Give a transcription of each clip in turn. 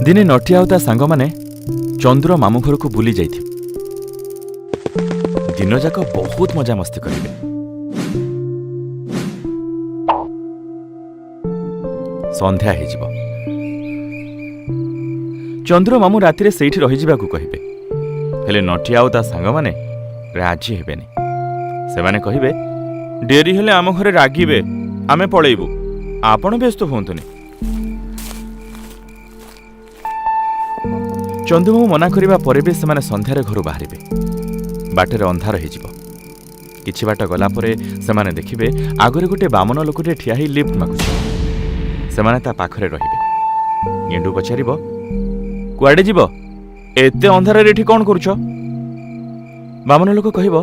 ଦିନେ ନଟିଆ ଆଉ ତା ସାଙ୍ଗମାନେ ଚନ୍ଦୁର ମାମୁଁ ଘରକୁ ବୁଲି ଯାଇଥିଲେ। ଦିନଯାକ ବହୁତ ମଜାମସ୍ତି କରିବେ। ସନ୍ଧ୍ୟା ହେଇଯିବ। ଚନ୍ଦ୍ର ମାମୁଁ ରାତିରେ ସେଇଠି ରହିଯିବାକୁ କହିବେ, ହେଲେ ନଟିଆ ଆଉ ତା ସାଙ୍ଗମାନେ ରାଜି ହେବେନି। ସେମାନେ କହିବେ, ଡେରି ହେଲେ ଆମ ଘରେ ରାଗିବେ, ଆମେ ପଳେଇବୁ, ଆପଣ ବ୍ୟସ୍ତ ହୁଅନ୍ତୁନି। ଚନ୍ଦୁମାମୁଁ ମନା କରିବା ପରେ ବି ସେମାନେ ସନ୍ଧ୍ୟାରେ ଘରୁ ବାହାରିବେ। ବାଟରେ ଅନ୍ଧାର ହେଇଯିବ। କିଛି ବାଟ ଗଲା ପରେ ସେମାନେ ଦେଖିବେ ଆଗରେ ଗୋଟେ ବାମନ ଲୋକଟେ ଠିଆ ହେଇ ଲିଫ୍ଟ ମାଗୁଛି। ସେମାନେ ତା ପାଖରେ ରହିବେ। ଗେଣ୍ଡୁ ପଚାରିବ, କୁଆଡ଼େ ଯିବ? ଏତେ ଅନ୍ଧାରରେ ଏଠି କ'ଣ କରୁଛ? ବାମନ ଲୋକ କହିବ,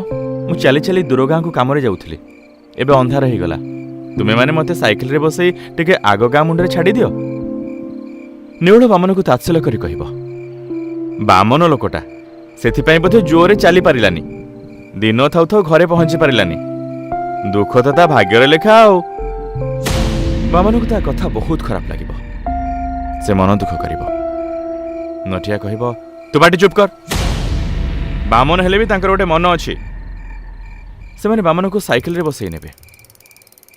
ମୁଁ ଚାଲି ଚାଲି ଦୂର ଗାଁକୁ କାମରେ ଯାଉଥିଲି, ଏବେ ଅନ୍ଧାର ହେଇଗଲା, ତୁମେମାନେ ମୋତେ ସାଇକେଲରେ ବସେଇ ଟିକେ ଆଗ ଗାଁ ମୁଣ୍ଡରେ ଛାଡ଼ିଦିଅ। ନେଉଳ ବାମନକୁ ତାତ୍ସଲ୍ୟ କରି କହିବ, ବାମନ ଲୋକଟା, ସେଥିପାଇଁ ବୋଧେ ଜୋରରେ ଚାଲି ପାରିଲାନି, ଦିନ ଥାଉ ଥାଉ ଘରେ ପହଞ୍ଚି ପାରିଲାନି, ଦୁଃଖ ତ ତା ଭାଗ୍ୟରେ ଲେଖା ଆଉ। ବାମନକୁ ତା କଥା ବହୁତ ଖରାପ ଲାଗିବ। ସେ ମନ ଦୁଃଖ କରିବ। ନଟିଆ କହିବ, ତୁ ପାଟି ଚୁପ୍ କର, ବାମନ ହେଲେ ବି ତାଙ୍କର ଗୋଟେ ମନ ଅଛି। ସେମାନେ ବାମନକୁ ସାଇକେଲରେ ବସେଇ ନେବେ।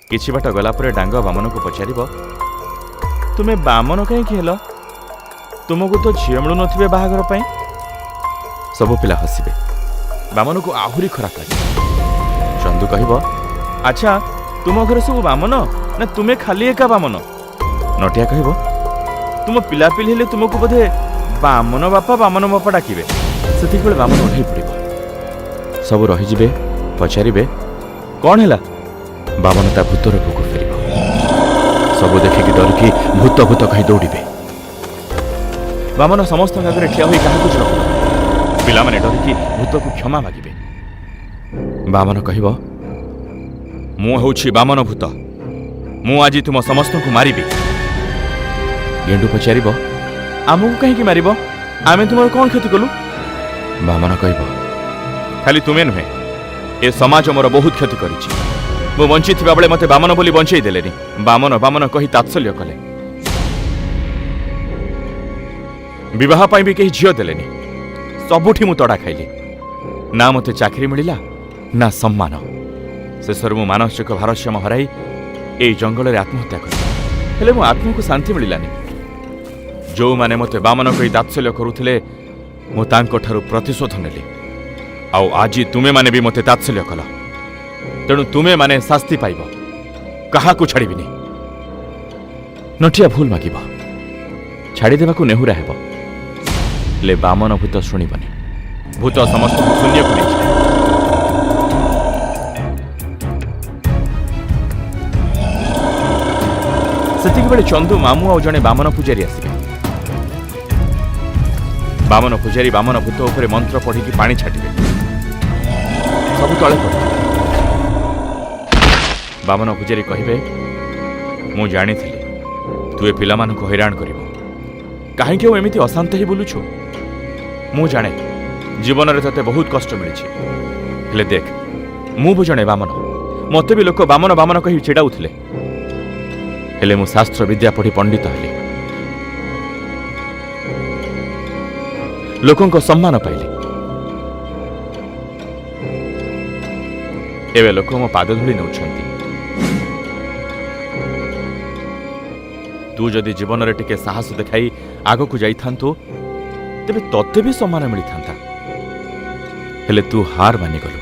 କିଛି ବାଟ ଗଲା ପରେ ଡାଙ୍ଗ ବାମନକୁ ପଚାରିବ, ତୁମେ ବାମନ କାହିଁକି ହେଲ? ତୁମକୁ ତ ଝିଅ ମିଳୁନଥିବେ ବାହାଘର ପାଇଁ? ସବୁ ପିଲା ହସିବେ। ବାମନକୁ ଆହୁରି ଖରାପ ଲାଗେ। ଚନ୍ଦୁ କହିବ, ଆଚ୍ଛା ତୁମ ଘରେ ସବୁ ବାମନ ନା ତୁମେ ଖାଲି ଏକା ବାମନ? ନଟିଆ କହିବ, ତୁମ ପିଲାପିଲି ହେଲେ ତୁମକୁ ବୋଧେ ବାମନ ବାପା ଡାକିବେ। ସେତିକିବେଳେ ବାମନ ଓହ୍ଲାଇ ପଡ଼ିବ। ସବୁ ରହିଯିବେ, ପଚାରିବେ, କ'ଣ ହେଲା? ବାମନ ତା ଭୂତର ଭୋଗ ଫେରିବ। ସବୁ ଦେଖିକି ଡରିକି ଭୂତ ଭୂତ କହି ଦୌଡ଼ିବେ। ବାମନ ସମସ୍ତଙ୍କ ଆଗରେ ଠିଆ ହୋଇ କାହାକୁ ଜଣାବ। ପିଲାମାନେ ଡରିକି ଭୂତକୁ କ୍ଷମା ମାଗିବେ। ବାମନ କହିବ, ମୁଁ ହେଉଛି ବାମନ ଭୂତ, ମୁଁ ଆଜି ତୁମ ସମସ୍ତଙ୍କୁ ମାରିବି। ଗେଣ୍ଡୁ ପଚାରିବ, ଆମକୁ କାହିଁକି ମାରିବ? ଆମେ ତୁମର କ'ଣ କ୍ଷତି କଲୁ? ବାମନ କହିବ, ଖାଲି ତୁମେ ନୁହେଁ, ଏ ସମାଜ ମୋର ବହୁତ କ୍ଷତି କରିଛି। ମୁଁ ବଞ୍ଚିଥିବା ବେଳେ ମୋତେ ବାମନ ବୋଲି ବଞ୍ଚେଇ ଦେଲେନି। ବାମନ ବାମନ କହି ତାତ୍ସଲ୍ୟ କଲେ। ବିବାହ ପାଇଁ ବି କେହି ଝିଅ ଦେଲେନି। ସବୁଠି ମୁଁ ତଡ଼ା ଖାଇଲି। ନା ମୋତେ ଚାକିରି ମିଳିଲା, ନା ସମ୍ମାନ। ଶେଷରେ ମୁଁ ମାନସିକ ଭାରସାମ୍ୟ ହରାଇ ଏଇ ଜଙ୍ଗଲରେ ଆତ୍ମହତ୍ୟା କଲି। ହେଲେ ମୋ ଆତ୍ମାକୁ ଶାନ୍ତି ମିଳିଲାନି। ଯେଉଁମାନେ ମୋତେ ବାମନ କହି ତାତ୍ସଲ୍ୟ କରୁଥିଲେ, ମୁଁ ତାଙ୍କଠାରୁ ପ୍ରତିଶୋଧ ନେଲି। ଆଉ ଆଜି ତୁମେମାନେ ବି ମୋତେ ତାତ୍ସଲ୍ୟ କଲ, ତେଣୁ ତୁମେମାନେ ଶାସ୍ତି ପାଇବ। କାହାକୁ ଛାଡ଼ିବିନି। ନଟିଆ ଭୁଲ ମାଗିବ, ଛାଡ଼ିଦେବାକୁ ନେହୁରା ହେବ, ହେଲେ ବାମନ ଭୂତ ଶୁଣିବନି। ଭୂତ ସମସ୍ତଙ୍କୁ ଶୂନ୍ୟକୁ ନେଇଯିବ। ସେତିକିବେଳେ ଚନ୍ଦୁ ମାମୁଁ ଆଉ ଜଣେ ବାମନ ପୂଜାରୀ ଆସିବେ। ବାମନ ପୂଜାରୀ ବାମନ ଭୂତ ଉପରେ ମନ୍ତ୍ର ପଢ଼ିକି ପାଣି ଛାଟିବେ। ସବୁ ତଳେ ପଡ଼ିବେ। ବାମନ ପୂଜାରୀ କହିବେ, ମୁଁ ଜାଣିଥିଲି ତୁ ଏ ପିଲାମାନଙ୍କୁ ହଇରାଣ କରିବୁ। କାହିଁକି ଆଉ ଏମିତି ଅଶାନ୍ତ ହେଇ ବୁଲୁଛୁ? ମୁଁ ଜାଣେ ଜୀବନରେ ତତେ ବହୁତ କଷ୍ଟ ମିଳିଛି, ହେଲେ ଦେଖ, ମୁଁ ବି ଜଣେ ବାମନ। ମୋତେ ବି ଲୋକ ବାମନ ବାମନ କହି ଚିଡ଼ାଉଥିଲେ, ହେଲେ ମୁଁ ଶାସ୍ତ୍ର ବିଦ୍ୟା ପଢ଼ି ପଣ୍ଡିତ ହେଲି। ଲୋକଙ୍କ ସମ୍ମାନ ପାଇଲି। ଏବେ ଲୋକ ମୋ ପାଦ ଧୂଳି ନେଉଛନ୍ତି। ତୁ ଯଦି ଜୀବନରେ ଟିକେ ସାହସ ଦେଖାଇ ଆଗକୁ ଯାଇଥାନ୍ତୁ, ତେବେ ତତେ ବି ସମ୍ମାନ ମିଳିଥାନ୍ତା, ହେଲେ ତୁ ହାର ମାନିଗଲୁ।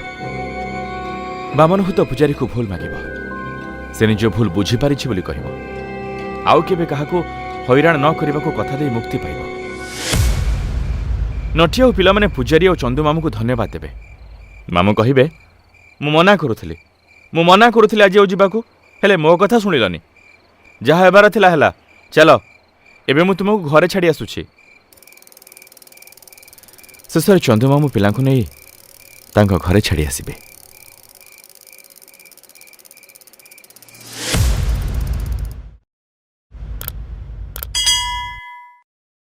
ବାମନ ଭୂତ ପୂଜାରୀକୁ ଭୁଲ ମାଗିବ। ସେ ନିଜ ଭୁଲ ବୁଝିପାରିଛି ବୋଲି କହିବ। ଆଉ କେବେ କାହାକୁ ହଇରାଣ ନ କରିବାକୁ କଥା ଦେଇ ମୁକ୍ତି ପାଇବ। ନଟିଆ ଓ ପିଲାମାନେ ପୂଜାରୀ ଆଉ ଚନ୍ଦୁ ମାମୁଁକୁ ଧନ୍ୟବାଦ ଦେବେ। ମାମୁଁ କହିବେ, ମୁଁ ମନା କରୁଥିଲି ଆଜି ଆଉ ଯିବାକୁ, ହେଲେ ମୋ କଥା ଶୁଣିଲନି। ଯାହା ହେବାର ଥିଲା ହେଲା, ଚାଲ, ଏବେ ମୁଁ ତୁମକୁ ଘରେ ଛାଡ଼ି ଆସୁଛି। ଶେଷରେ ଚନ୍ଦୁ ମାମୁଁ ପିଲାଙ୍କୁ ନେଇ ତାଙ୍କ ଘରେ ଛାଡ଼ି ଆସିବେ।